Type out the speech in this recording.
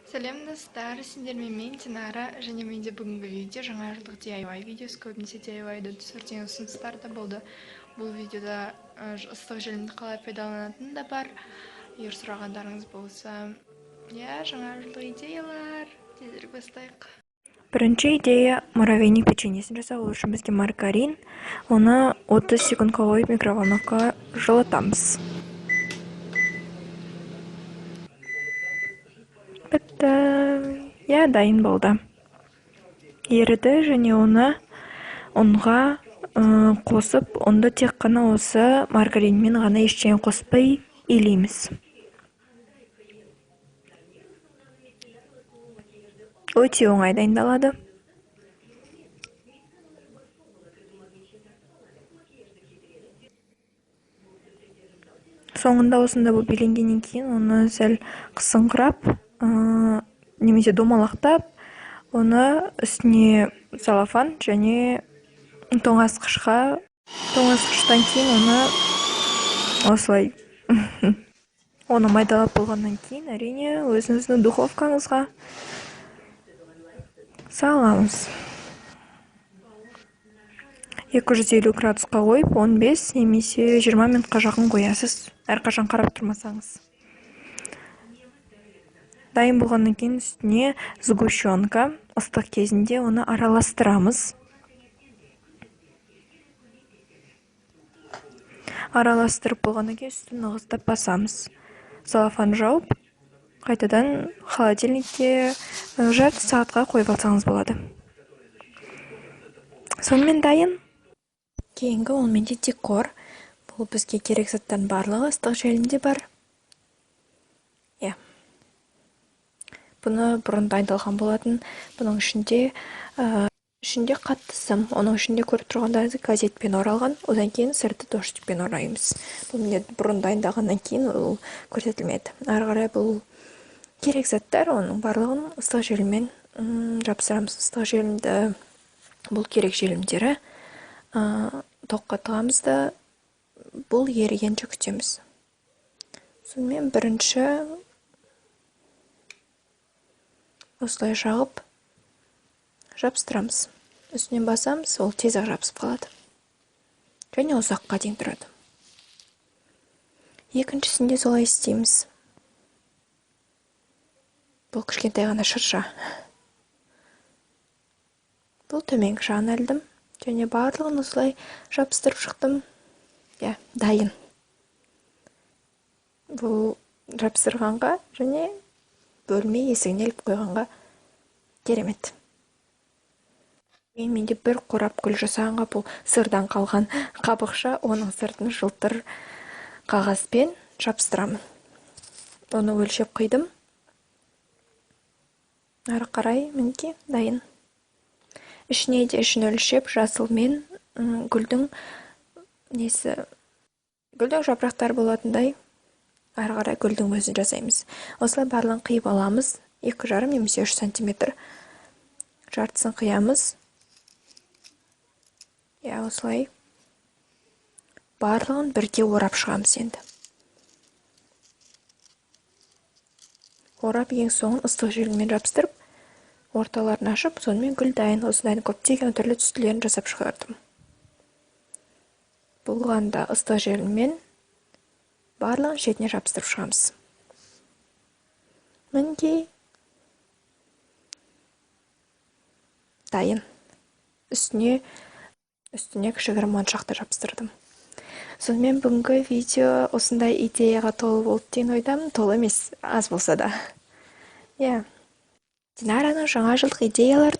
Сәлем достар, сендермен мен Динара, және менде бүгінгі видео жаңа жылдық DIY видеосы, көбінесе DIY-ды түсірген ұсыныстар да болды. Бұл видеода ыстық желімді қалай пайдаланатыны да бар. Егер сұрағандарыңыз болса, жаңа жылдық идеялар, тезірек бастайық. Бірінші идея муравейник печеньесін жасау. Ол үшін бізге маргарин, оны 30 секундқа қойып микроволновка жылытамыз. Бітті. Дайын болды. Еріді және оны ұнға қосып, онда тек қана осы маргаринмен ғана ештеңе қоспай илейміз. Өте оңай дайындалады. Соңында осында бұл беленгеннен кейін оны сәл қысыңқырап, немесе домалақтап, оны үстіне салафан және тоңазытқыштан кейін оны осылай оны майдалап болғаннан кейін әрине өзіңіздің духовкаңызға саламыз. 250 градусқа қойып 15 немесе 20 минутқа жақын қоясыз, әрқашан қарап тұрмасаңыз. Дайын болғаннан кейін үстіне сгущенка, ыстық кезінде оны араластырамыз. Араластырып болғаннан кейін үстін ығыстап басамыз. Салафан жауып, қайтадан холодильникке жарты сағатқа қойып алсаңыз болады. Сонымен дайын. Кейінгі ол менде декор. Бұл бізге керек заттан барлығы ыстық желімде бар. Бұны бұрын дайындалған болатын. Бұның ішінде қатты сым. Оның ішінде көріп тұрғандарыңыз газетпен оралған. Одан кейін сырты дождьпен ораймыз. Бұл менде бұрын дайындалғаннан кейін ол көрсетілмеді. Ары қарай бұл керек заттар, оның барлығын ыстық желіммен жапсырамыз. Ыстық желімді, бұл керек желімдері тоққа тығамыз да бұл ерігенше күтеміз. Сонымен бірінші осылай жағып жапсырамыз. Үстінен басамыз, ол тез-ақ жабысып қалады. Және ұзаққа дейін тұрады. Екіншісінде солай істейміз. Бұл кішкентай ғана шырша. Бұл төменгі жағын әлдім. Және барлығын осылай жабыстырып шықтым. Дайын. Бұл жабыстырғанға және бөлме есігіне іліп қойғанға керемет. Менде бір қорап гүл жасағанға, бұл сырдан қалған қабықша, оның сыртын жылтыр қағазбен жабыстырамын. Оны өлшеп қидым. Ары қарай мінекей дайын. Ішіне де ішін өлшеп, жасылмен гүлдің жапырақтары болатындай ары қарай гүлдің өзін жасаймыз. Осылай барлығын қиып аламыз. 2,5 немесе 3 сантиметр жартысын қиямыз. Осылай барлығын бірге орап шығамыз енді. Орап ең соңын ыстық желіммен жабыстырып, орталарын ашып, сонымен гүл дайын. Осылай көптеген түрлі түстілерін жасап шығардым. Бұлғанда ыстық желіммен барлығын шетіне жабыстырып шығамыз. Мінекей дайын. Үстіне кішігірім моншақты жабыстырдым. Сонымен бүгінгі видео осындай идеяға толы болды деген ойдамын. Толы емес, аз болса да. Динараның жаңа жылдық идеялары